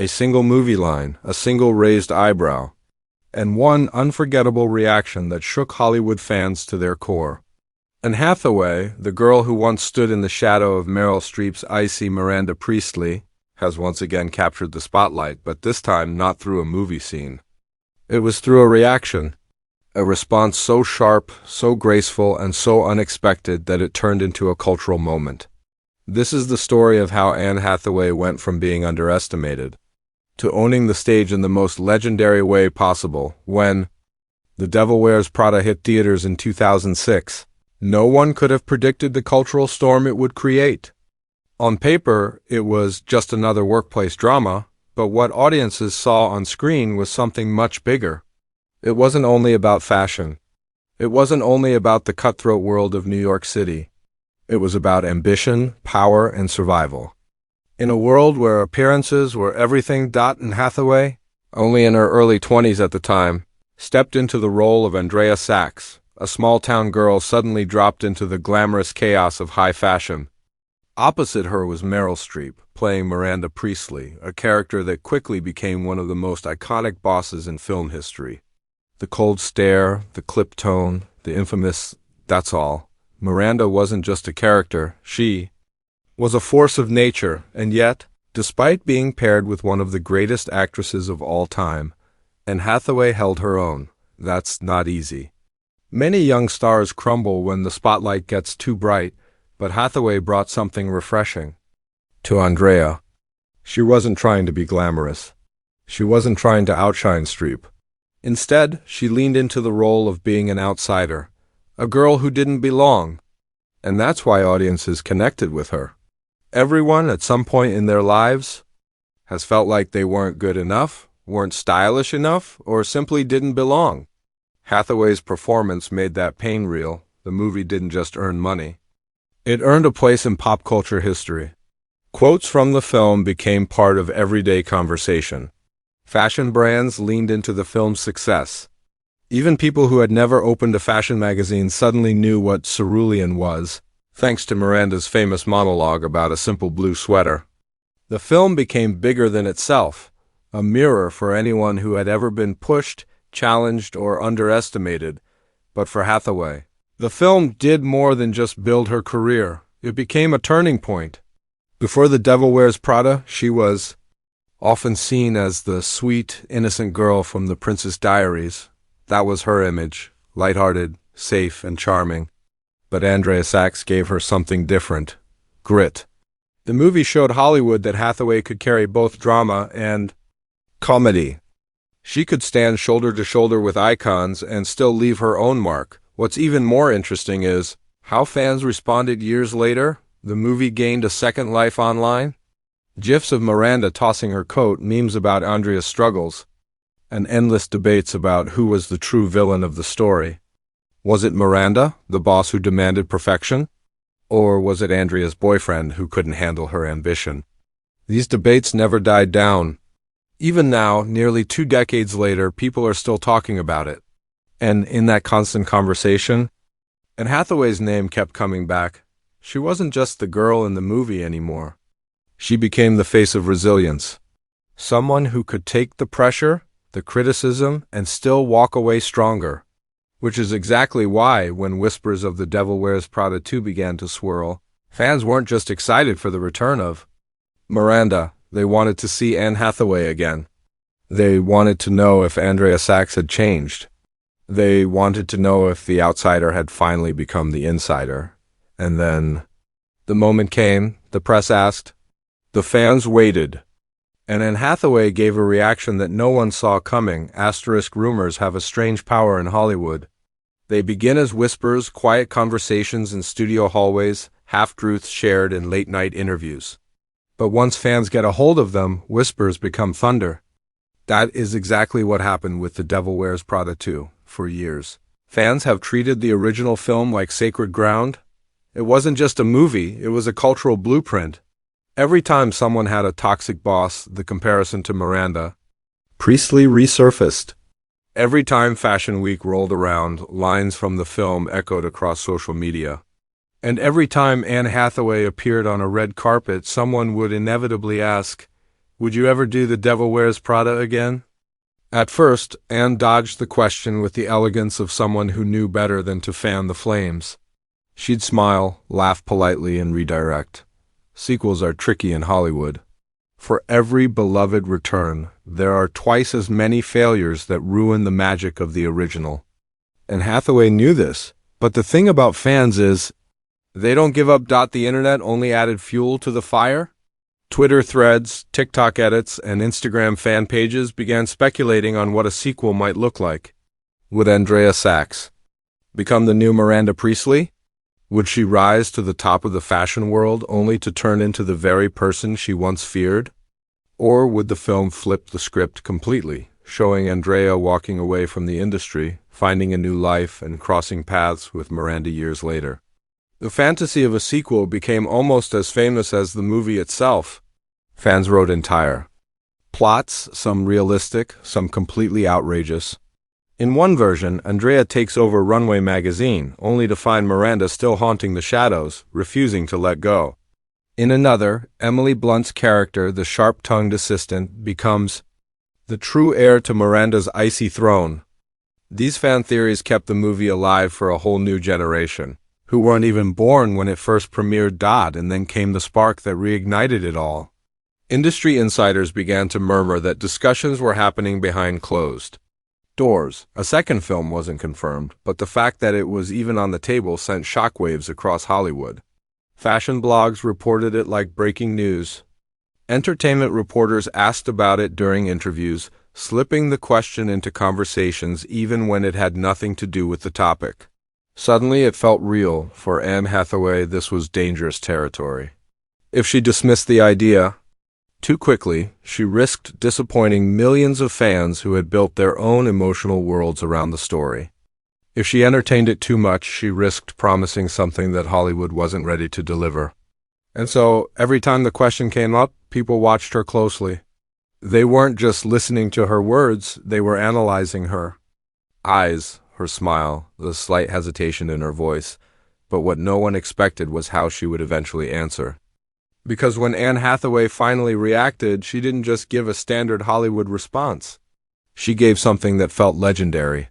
A single movie line, a single raised eyebrow, and one unforgettable reaction that shook Hollywood fans to their core. Anne Hathaway, the girl who once stood in the shadow of Meryl Streep's icy Miranda Priestly, has once again captured the spotlight, but this time not through a movie scene. It was through a reaction, a response so sharp, so graceful, and so unexpected that it turned into a cultural moment. This is the story of how Anne Hathaway went from being underestimated to owning the stage in the most legendary way possible when The Devil Wears Prada hit theaters in 2006. No one could have predicted the cultural storm it would create. On paper, it was just another workplace drama, but what audiences saw on screen was something much bigger. It wasn't only about fashion. It wasn't only about the cutthroat world of New York City. It was about ambition, power, and survival. In a world where appearances were everything, Anne Hathaway, only in her early 20s at the time, stepped into the role of Andrea Sachs, a small-town girl suddenly dropped into the glamorous chaos of high fashion. Opposite her was Meryl Streep, playing Miranda Priestly, a character that quickly became one of the most iconic bosses in film history. The cold stare, the clipped tone, the infamous "that's all." Miranda wasn't just a character, she was a force of nature, and yet, despite being paired with one of the greatest actresses of all time, Anne Hathaway held her own. That's not easy. Many young stars crumble when the spotlight gets too bright, but Hathaway brought something refreshing. To Andrea, she wasn't trying to be glamorous. She wasn't trying to outshine Streep. Instead, she leaned into the role of being an outsider, a girl who didn't belong. And that's why audiences connected with her. Everyone, at some point in their lives, has felt like they weren't good enough, weren't stylish enough, or simply didn't belong. Hathaway's performance made that pain real. The movie didn't just earn money. It earned a place in pop culture history. Quotes from the film became part of everyday conversation. Fashion brands leaned into the film's success. Even people who had never opened a fashion magazine suddenly knew what cerulean was, thanks to Miranda's famous monologue about a simple blue sweater. The film became bigger than itself, a mirror for anyone who had ever been pushed, challenged, or underestimated. But for Hathaway, the film did more than just build her career. It became a turning point. Before The Devil Wears Prada, she was often seen as the sweet, innocent girl from The Princess Diaries. That was her image, lighthearted, safe, and charming. But Andrea Sachs gave her something different: grit. The movie showed Hollywood that Hathaway could carry both drama and comedy. She could stand shoulder to shoulder with icons and still leave her own mark. What's even more interesting is how fans responded years later. The movie gained a second life online. GIFs of Miranda tossing her coat, memes about Andrea's struggles, and endless debates about who was the true villain of the story. Was it Miranda, the boss who demanded perfection? Or was it Andrea's boyfriend who couldn't handle her ambition? These debates never died down. Even now, nearly 2 decades later, people are still talking about it. And in that constant conversation, Anne Hathaway's name kept coming back. She wasn't just the girl in the movie anymore. She became the face of resilience. Someone who could take the pressure, the criticism, and still walk away stronger. Which is exactly why, when whispers of The Devil Wears Prada 2 began to swirl, fans weren't just excited for the return of Miranda. They wanted to see Anne Hathaway again. They wanted to know if Andrea Sachs had changed. They wanted to know if the outsider had finally become the insider. And then the moment came. The press asked. The fans waited. And Anne Hathaway gave a reaction that no one saw coming. Asterisk rumors have a strange power in Hollywood. They begin as whispers, quiet conversations in studio hallways, half-truths shared in late-night interviews. But once fans get a hold of them, whispers become thunder. That is exactly what happened with The Devil Wears Prada 2 for years. Fans have treated the original film like sacred ground. It wasn't just a movie, it was a cultural blueprint. Every time someone had a toxic boss, the comparison to Miranda Priestly resurfaced. Every time Fashion Week rolled around, lines from the film echoed across social media. And every time Anne Hathaway appeared on a red carpet, someone would inevitably ask, Would you ever do The Devil Wears Prada again? At first, Anne dodged the question with the elegance of someone who knew better than to fan the flames. She'd smile, laugh politely, and redirect. Sequels are tricky in Hollywood. For every beloved return, there are twice as many failures that ruin the magic of the original. And Hathaway knew this, but the thing about fans is, they don't give up. The internet only added fuel to the fire. Twitter threads, TikTok edits, and Instagram fan pages began speculating on what a sequel might look like. Would Andrea Sachs become the new Miranda Priestly? Would she rise to the top of the fashion world only to turn into the very person she once feared? Or would the film flip the script completely, showing Andrea walking away from the industry, finding a new life, and crossing paths with Miranda years later? The fantasy of a sequel became almost as famous as the movie itself. Fans wrote entire plots, some realistic, some completely outrageous. In one version, Andrea takes over Runway magazine, only to find Miranda still haunting the shadows, refusing to let go. In another, Emily Blunt's character, the sharp-tongued assistant, becomes the true heir to Miranda's icy throne. These fan theories kept the movie alive for a whole new generation, who weren't even born when it first premiered. And then came the spark that reignited it all. Industry insiders began to murmur that discussions were happening behind closed doors. A second film wasn't confirmed, but the fact that it was even on the table sent shockwaves across Hollywood. Fashion blogs reported it like breaking news. Entertainment reporters asked about it during interviews, slipping the question into conversations even when it had nothing to do with the topic. Suddenly it felt real. For Anne Hathaway, this was dangerous territory. If she dismissed the idea too quickly, she risked disappointing millions of fans who had built their own emotional worlds around the story. If she entertained it too much, she risked promising something that Hollywood wasn't ready to deliver. And so, every time the question came up, people watched her closely. They weren't just listening to her words, they were analyzing her eyes, her smile, the slight hesitation in her voice. But what no one expected was how she would eventually answer. Because when Anne Hathaway finally reacted, she didn't just give a standard Hollywood response. She gave something that felt legendary.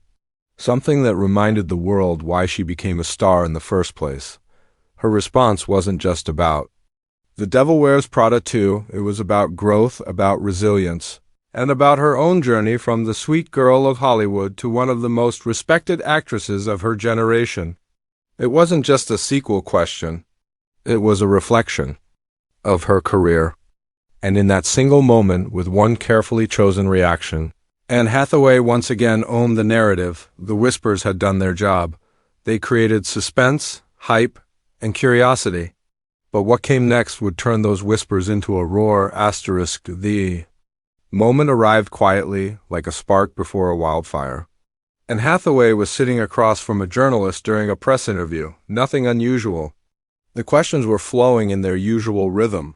Something that reminded the world why she became a star in the first place. Her response wasn't just about The Devil Wears Prada 2. It was about growth, about resilience, and about her own journey from the sweet girl of Hollywood to one of the most respected actresses of her generation. It wasn't just a sequel question. It was a reflection of her career. And in that single moment, with one carefully chosen reaction, Anne Hathaway once again owned the narrative. The whispers had done their job. They created suspense, hype, and curiosity. But what came next would turn those whispers into a roar. The moment arrived quietly, like a spark before a wildfire. And Hathaway was sitting across from a journalist during a press interview. Nothing unusual. The questions were flowing in their usual rhythm.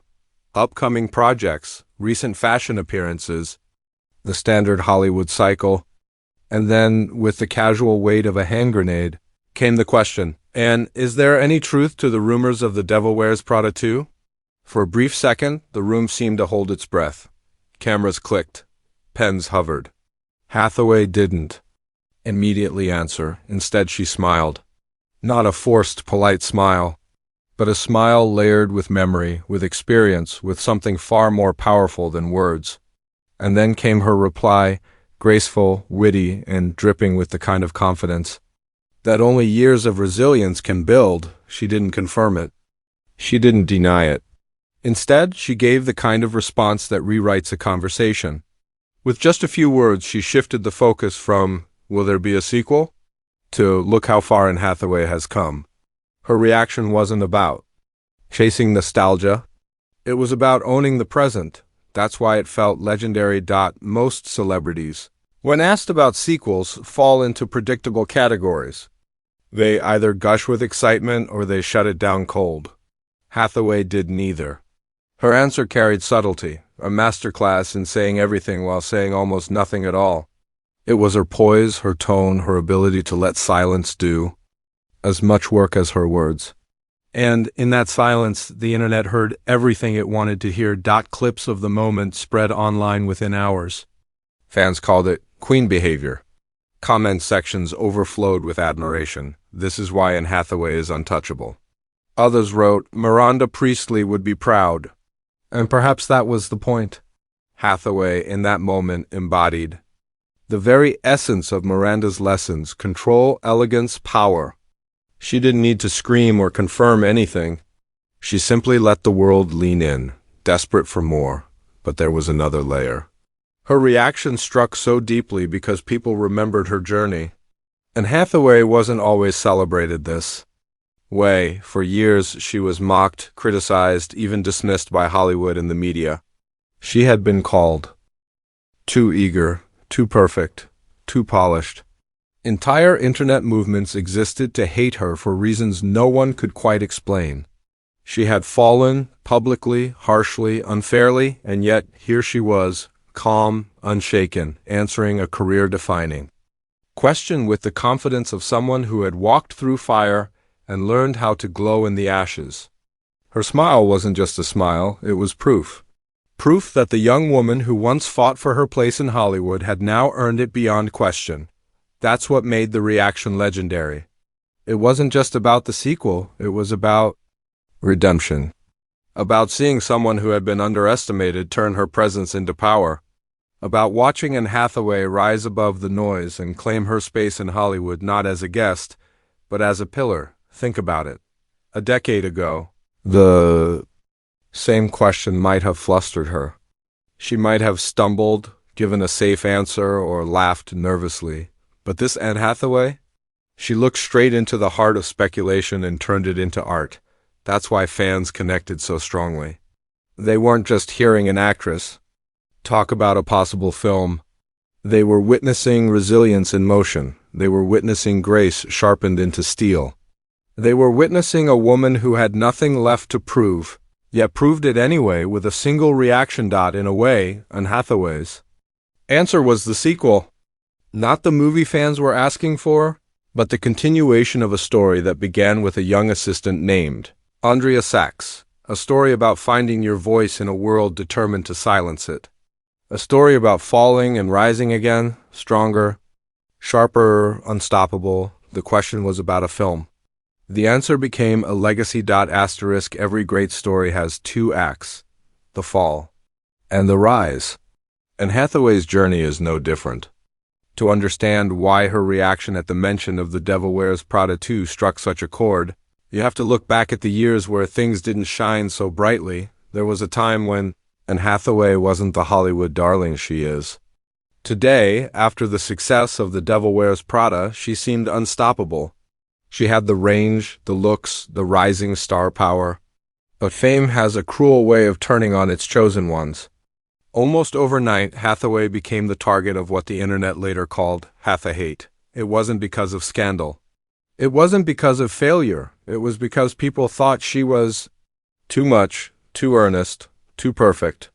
Upcoming projects, recent fashion appearances, the standard Hollywood cycle. And then, with the casual weight of a hand grenade, came the question, "Anne, is there any truth to the rumors of The Devil Wears Prada 2? For a brief second, the room seemed to hold its breath. Cameras clicked. Pens hovered. Hathaway didn't immediately answer. Instead, she smiled. Not a forced, polite smile, but a smile layered with memory, with experience, with something far more powerful than words. And then came her reply, graceful, witty, and dripping with the kind of confidence that only years of resilience can build. She didn't confirm it. She didn't deny it. Instead, she gave the kind of response that rewrites a conversation. With just a few words, she shifted the focus from, "Will there be a sequel?" to, "Look how far Anne Hathaway has come." Her reaction wasn't about chasing nostalgia. It was about owning the present. That's why it felt legendary. Most celebrities, when asked about sequels, fall into predictable categories. They either gush with excitement or they shut it down cold. Hathaway did neither. Her answer carried subtlety, a masterclass in saying everything while saying almost nothing at all. It was her poise, her tone, her ability to let silence do as much work as her words. And in that silence, the internet heard everything it wanted to hear. Clips of the moment spread online within hours. Fans called it queen behavior. Comment sections overflowed with admiration. This is why Anne Hathaway is untouchable. Others wrote, Miranda Priestley would be proud. And perhaps that was the point. Hathaway, in that moment, embodied the very essence of Miranda's lessons: control, elegance, power. She didn't need to scream or confirm anything. She simply let the world lean in, desperate for more. But there was another layer. Her reaction struck so deeply because people remembered her journey. And Hathaway wasn't always celebrated this way. For years, she was mocked, criticized, even dismissed by Hollywood and the media. She had been called too eager, too perfect, too polished. Entire internet movements existed to hate her for reasons no one could quite explain. She had fallen, publicly, harshly, unfairly, and yet here she was, calm, unshaken, answering a career-defining question with the confidence of someone who had walked through fire and learned how to glow in the ashes. Her smile wasn't just a smile, it was proof. Proof that the young woman who once fought for her place in Hollywood had now earned it beyond question. That's what made the reaction legendary. It wasn't just about the sequel, it was about redemption. About seeing someone who had been underestimated turn her presence into power. About watching Anne Hathaway rise above the noise and claim her space in Hollywood not as a guest, but as a pillar. Think about it. A decade ago, the same question might have flustered her. She might have stumbled, given a safe answer, or laughed nervously. But this Anne Hathaway? She looked straight into the heart of speculation and turned it into art. That's why fans connected so strongly. They weren't just hearing an actress talk about a possible film. They were witnessing resilience in motion. They were witnessing grace sharpened into steel. They were witnessing a woman who had nothing left to prove, yet proved it anyway with a single reaction. In a way, Anne Hathaway's answer was the sequel. Not the movie fans were asking for, but the continuation of a story that began with a young assistant named Andrea Sachs, a story about finding your voice in a world determined to silence it. A story about falling and rising again, stronger, sharper, unstoppable. The question was about a film. The answer became a legacy. Every great story has two acts, the fall and the rise. And Hathaway's journey is no different. To understand why her reaction at the mention of The Devil Wears Prada 2 struck such a chord, you have to look back at the years where things didn't shine so brightly. There was a time when Anne Hathaway wasn't the Hollywood darling she is. Today, after the success of The Devil Wears Prada, she seemed unstoppable. She had the range, the looks, the rising star power. But fame has a cruel way of turning on its chosen ones. Almost overnight, Hathaway became the target of what the internet later called Hathahate. It wasn't because of scandal. It wasn't because of failure. It was because people thought she was too much, too earnest, too perfect,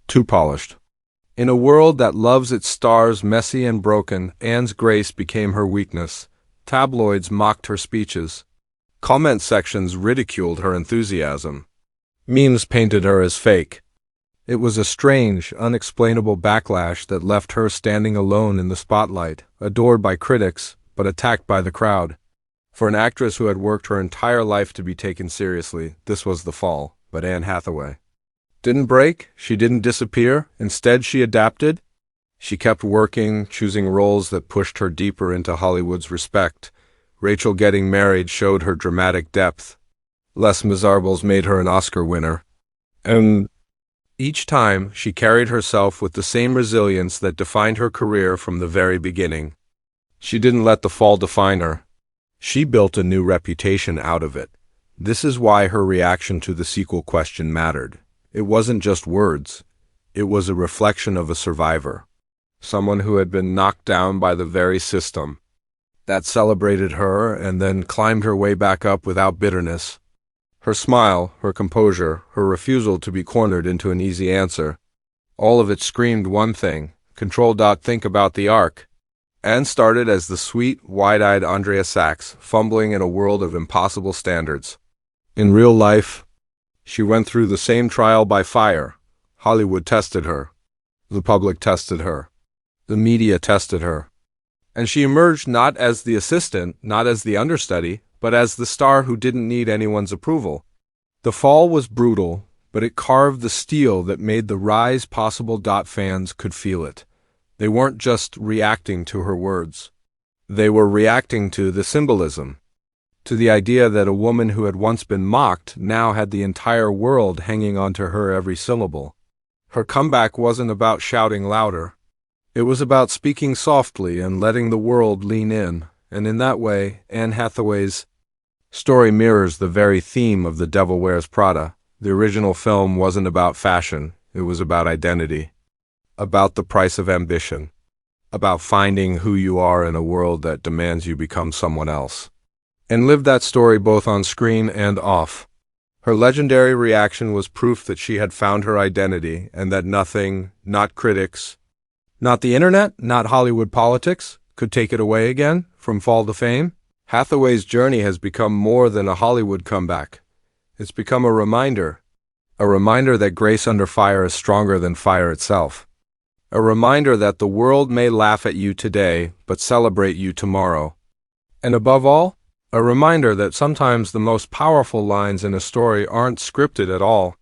too polished. In a world that loves its stars messy and broken, Anne's grace became her weakness. Tabloids mocked her speeches. Comment sections ridiculed her enthusiasm. Memes painted her as fake. It was a strange, unexplainable backlash that left her standing alone in the spotlight, adored by critics, but attacked by the crowd. For an actress who had worked her entire life to be taken seriously, this was the fall. But Anne Hathaway didn't break, she didn't disappear. Instead, she adapted. She kept working, choosing roles that pushed her deeper into Hollywood's respect. Rachel getting married showed her dramatic depth. Les Miserables made her an Oscar winner. And each time, she carried herself with the same resilience that defined her career from the very beginning. She didn't let the fall define her. She built a new reputation out of it. This is why her reaction to the sequel question mattered. It wasn't just words. It was a reflection of a survivor. Someone who had been knocked down by the very system that celebrated her and then climbed her way back up without bitterness. Her smile, her composure, her refusal to be cornered into an easy answer, all of it screamed one thing: control. Think about the arc. Anne started as the sweet, wide-eyed Andrea Sachs, fumbling in a world of impossible standards. In real life, she went through the same trial by fire. Hollywood tested her. The public tested her. The media tested her. And she emerged not as the assistant, not as the understudy, but as the star who didn't need anyone's approval. The fall was brutal, but it carved the steel that made the rise possible. Fans could feel it. They weren't just reacting to her words. They were reacting to the symbolism, to the idea that a woman who had once been mocked now had the entire world hanging onto her every syllable. Her comeback wasn't about shouting louder. It was about speaking softly and letting the world lean in, and in that way, Anne Hathaway's story mirrors the very theme of The Devil Wears Prada. The original film wasn't about fashion, it was about identity, about the price of ambition, about finding who you are in a world that demands you become someone else. And lived that story both on screen and off. Her legendary reaction was proof that she had found her identity and that nothing, not critics, not the internet, not Hollywood politics, could take it away again from fall to fame. Hathaway's journey has become more than a Hollywood comeback. It's become a reminder that grace under fire is stronger than fire itself. A reminder that the world may laugh at you today, but celebrate you tomorrow. And above all, a reminder that sometimes the most powerful lines in a story aren't scripted at all.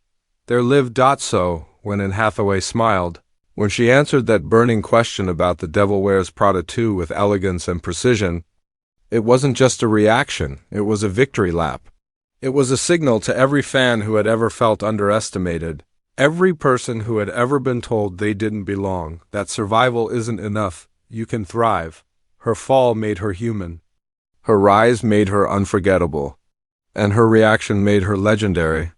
They're lived. So, when Anne Hathaway smiled, when she answered that burning question about The Devil Wears Prada 2 with elegance and precision, it wasn't just a reaction, it was a victory lap. It was a signal to every fan who had ever felt underestimated, every person who had ever been told they didn't belong, that survival isn't enough, you can thrive. Her fall made her human. Her rise made her unforgettable. And her reaction made her legendary.